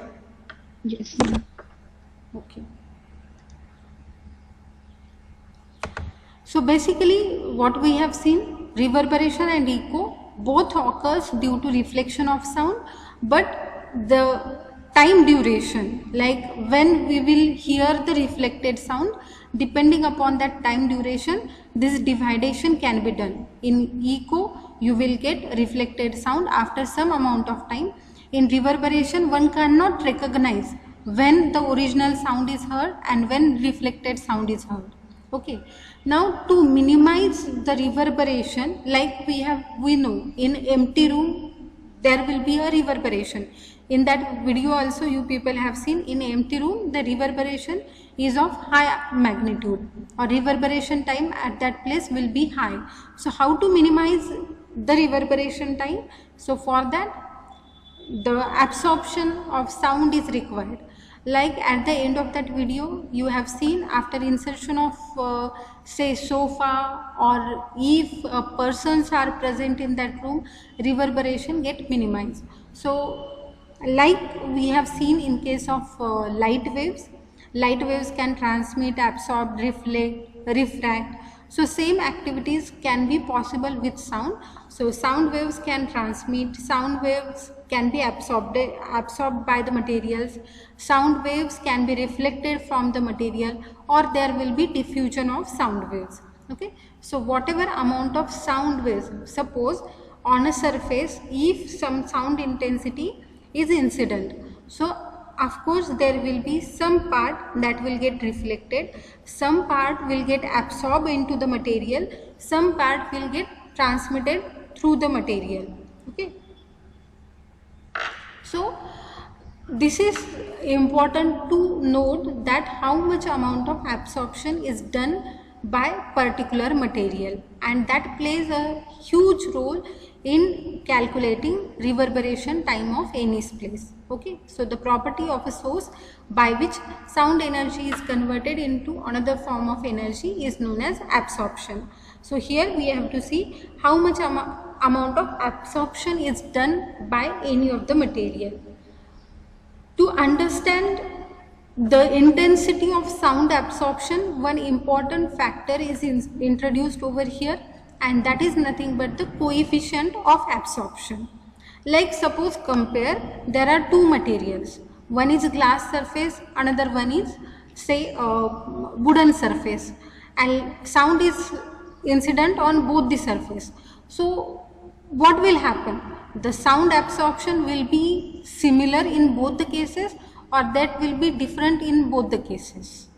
Yes, ma'am. Okay. So basically what we have seen, reverberation and echo both occurs due to reflection of sound, but the time duration, like when we will hear the reflected sound, depending upon that time duration, this dividation can be done. In echo you will get reflected sound after some amount of time. In reverberation one cannot recognize when the original sound is heard and when reflected sound is heard. Okay, now to minimize the reverberation, like we know in empty room there will be a reverberation. In that video also you people have seen, in empty room the reverberation is of high magnitude, or reverberation time at that place will be high. So how to minimize the reverberation time? So for that the absorption of sound is required. Like at the end of that video you have seen, after insertion of say sofa, or if persons are present in that room, reverberation get minimized. So like we have seen in case of light waves can transmit, absorb, refract. So same activities can be possible with sound. So sound waves can transmit, sound waves can be absorbed by the materials, sound waves can be reflected from the material, or there will be diffusion of sound waves. Okay, so whatever amount of sound waves, suppose on a surface if some sound intensity is incident, so of course there will be some part that will get reflected, some part will get absorbed into the material, some part will get transmitted through the material. Okay, so this is important to note, that how much amount of absorption is done by particular material, and that plays a huge role in calculating reverberation time of any place. Okay, so the property of a source by which sound energy is converted into another form of energy is known as absorption. So here we have to see how much amount of absorption is done by any of the material. To understand the intensity of sound absorption, one important factor is introduced over here, and that is nothing but the coefficient of absorption. Like suppose compare, there are two materials, one is glass surface, another one is say wooden surface, and sound is incident on both the surface. So what will happen? The sound absorption will be similar in both the cases, or that will be different in both the cases.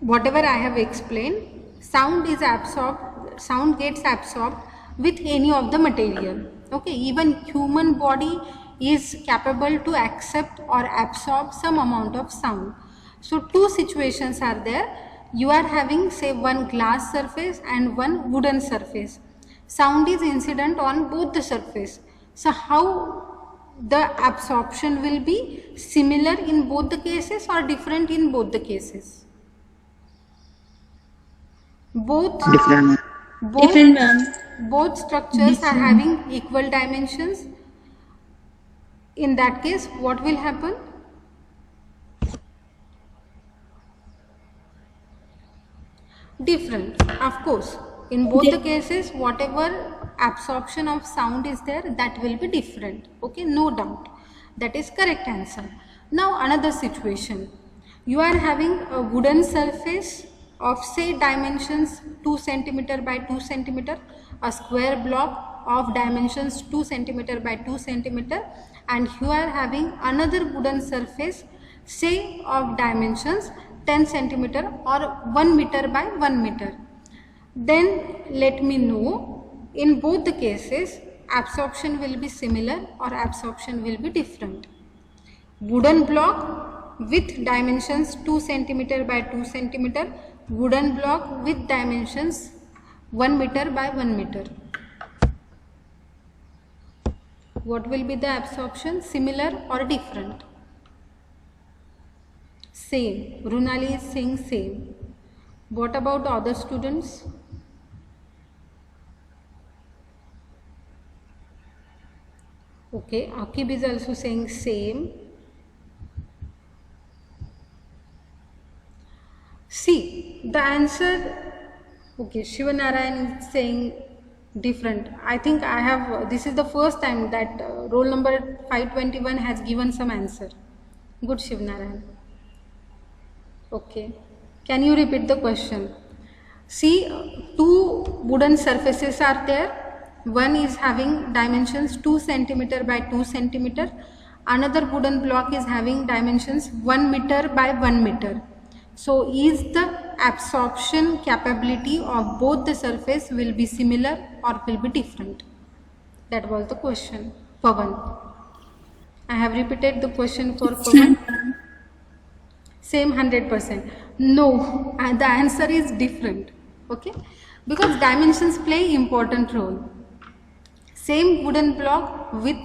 Whatever I have explained, sound gets absorbed with any of the material. Okay, even human body is capable to accept or absorb some amount of sound. So two situations are there. You are having say one glass surface and one wooden surface. Sound is incident on both the surface. So how the absorption will be similar in both the cases or different in both the cases? Both Different, ma'am. Both structures are having equal dimensions. In that case, what will happen? Different, of course. In both the cases, whatever absorption of sound is there, that will be different. Okay, no doubt. That is correct answer. Now another situation. You are having a wooden surface of say dimensions 2 cm by 2 cm, a square block of dimensions 2 cm by 2 cm, and you are having another wooden surface say of dimensions 10 cm or 1 meter by 1 meter. Then let me know, in both the cases absorption will be similar or absorption will be different. Wooden block with dimensions 2 cm by 2 cm, wooden block with dimensions 1 meter by 1 meter. What will be the absorption, similar or different? Same. Runali is saying same. What about other students? Okay, Akib is also saying same. See, the answer, okay, Shivanarayan is saying different. I think I have, this is the first time that roll number 521 has given some answer. Good, Shivanarayan. Okay, can you repeat the question? See, two wooden surfaces are there. One is having dimensions 2 centimeter by 2 centimeter. Another wooden block is having dimensions 1 meter by 1 meter. So is the absorption capability of both the surface will be similar or will be different? That was the question, Pawan. I have repeated the question for Pawan. Same 100%. No, the answer is different. Okay, because dimensions play important role. Same wooden block with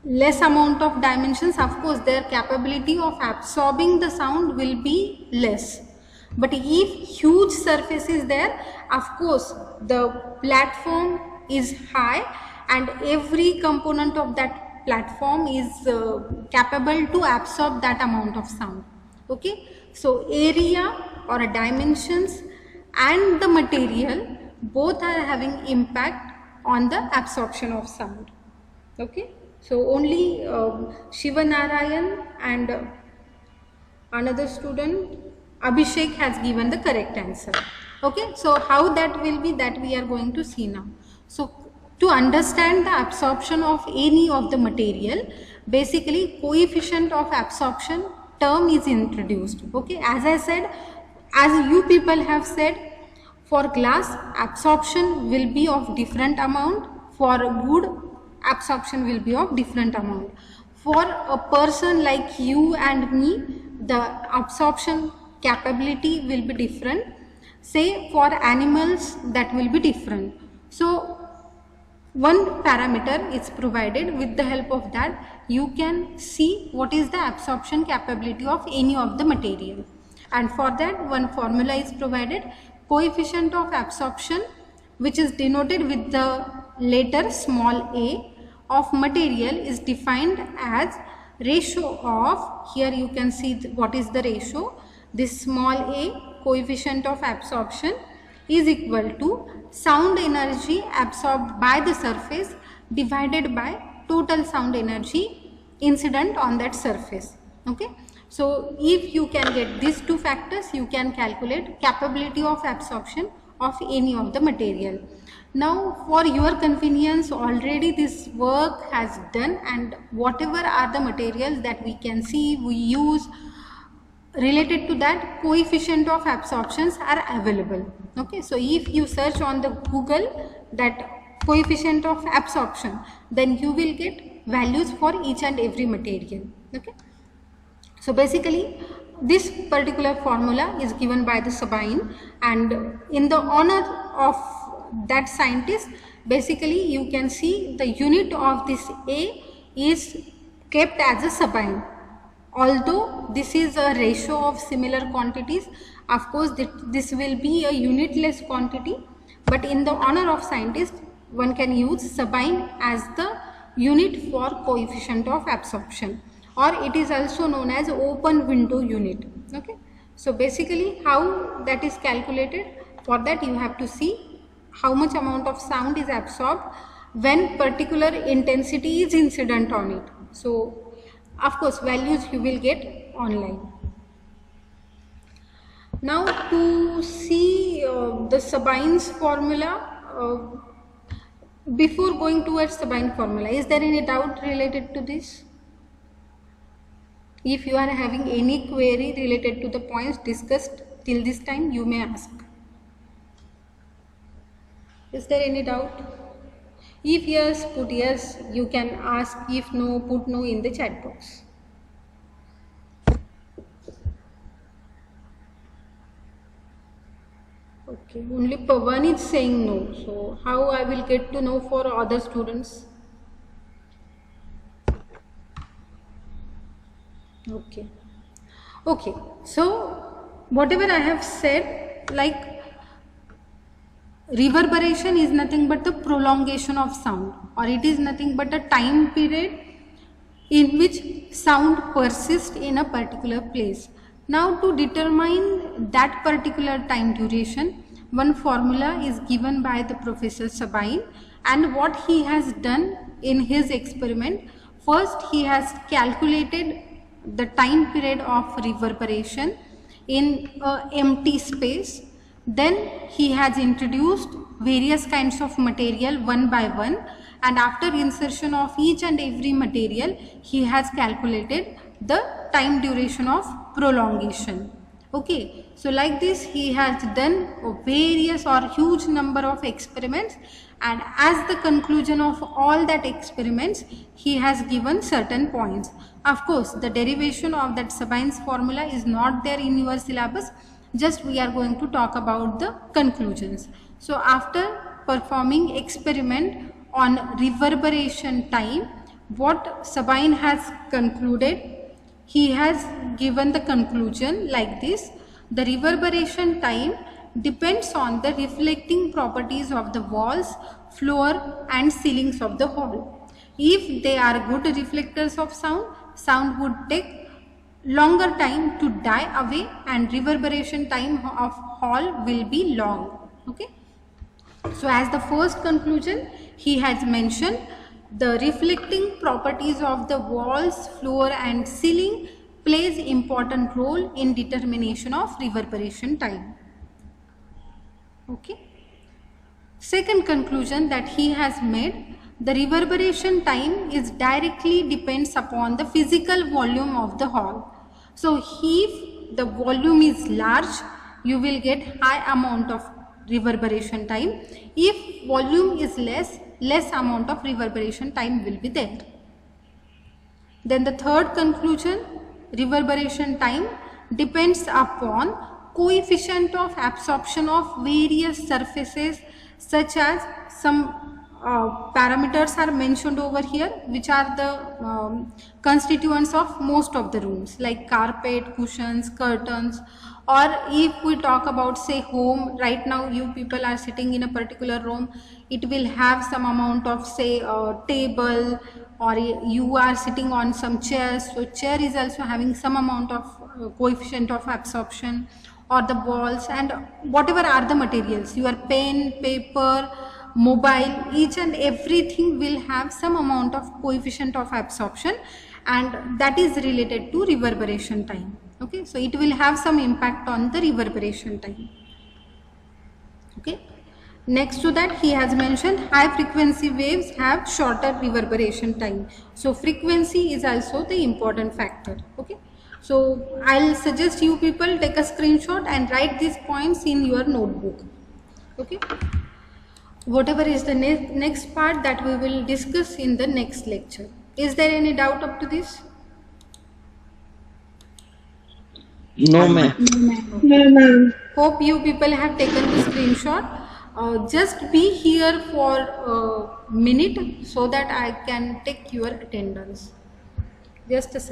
less amount of dimensions, of course their capability of absorbing the sound will be less. But if huge surface is there, of course the platform is high and every component of that platform is capable to absorb that amount of sound. Okay, so area or dimensions and the material both are having impact on the absorption of sound. Okay, so only Shiva Narayan and another student Abhishek has given the correct answer. Okay, so how that will be, that we are going to see now. So to understand the absorption of any of the material, basically coefficient of absorption term is introduced. Okay, as I said, as you people have said, for glass absorption will be of different amount, for wood absorption will be of different amount. For a person like you and me, the absorption capability will be different. Say for animals that will be different. So one parameter is provided, with the help of that you can see what is the absorption capability of any of the material, and for that one formula is provided. Coefficient of absorption, which is denoted with the letter small a, of material is defined as ratio of, here you can see what is the ratio, this small a coefficient of absorption is equal to sound energy absorbed by the surface divided by total sound energy incident on that surface. Okay, so if you can get these two factors, you can calculate capability of absorption of any of the material. Now for your convenience, already this work has done, and whatever are the materials that we can see, we use, related to that coefficient of absorptions are available. Okay, so if you search on the Google that coefficient of absorption, then you will get values for each and every material. Okay, so basically this particular formula is given by the Sabine, and in the honor of that scientist, basically you can see the unit of this A is kept as a Sabine. Although this is a ratio of similar quantities, of course this will be a unitless quantity, but in the honor of scientist one can use Sabine as the unit for coefficient of absorption, or it is also known as open window unit. Okay, so basically how that is calculated, for that you have to see how much amount of sound is absorbed when particular intensity is incident on it. So of course values you will get online. Now to see the Sabine's formula, before going towards Sabine formula, is there any doubt related to this? If you are having any query related to the points discussed till this time, you may ask. Is there any doubt? If yes, put yes. You can ask. If no, put no in the chat box. Okay, only Pawan is saying no. So how I will get to know for other students? Okay. Okay. So whatever I have said, like reverberation is nothing but the prolongation of sound, or it is nothing but a time period in which sound persists in a particular place. Now to determine that particular time duration, one formula is given by the Professor Sabine, and what he has done in his experiment, first he has calculated the time period of reverberation in an empty space, Then he has introduced various kinds of material one by one, and after insertion of each and every material, he has calculated the time duration of prolongation. Okay, so like this he has done various or huge number of experiments, and as the conclusion of all that experiments, he has given certain points. Of course, the derivation of that Sabine's formula is not there in your syllabus. Just we are going to talk about the conclusions. So after performing experiment on reverberation time, what Sabine has concluded, he has given the conclusion like this: the reverberation time depends on the reflecting properties of the walls, floor and ceilings of the hall. If they are good reflectors of sound, sound would take longer time to die away and reverberation time of hall will be long. Okay, so as the first conclusion, he has mentioned the reflecting properties of the walls, floor and ceiling plays important role in determination of reverberation time. Okay, second conclusion that he has made, the reverberation time is directly depends upon the physical volume of the hall. So if the volume is large, you will get high amount of reverberation time. If volume is less amount of reverberation time will be there. Then the third conclusion, reverberation time depends upon coefficient of absorption of various surfaces, such as some parameters are mentioned over here, which are the constituents of most of the rooms, like carpet, cushions, curtains. Or if we talk about, say, home, right now you people are sitting in a particular room, it will have some amount of, say, table, or you are sitting on some chairs, so chair is also having some amount of coefficient of absorption, or the walls, and whatever are the materials, your pen, paper, mobile, each and everything will have some amount of coefficient of absorption, and that is related to reverberation time. Okay, so it will have some impact on the reverberation time. Okay, next to that he has mentioned high frequency waves have shorter reverberation time. So frequency is also the important factor. Okay, so I'll suggest you people take a screenshot and write these points in your notebook. Okay, whatever is the next part that we will discuss in the next lecture. Is there any doubt up to this? No, ma'am. No, ma'am. Hope you people have taken the screenshot. Just be here for a minute so that I can take your attendance. Just a second.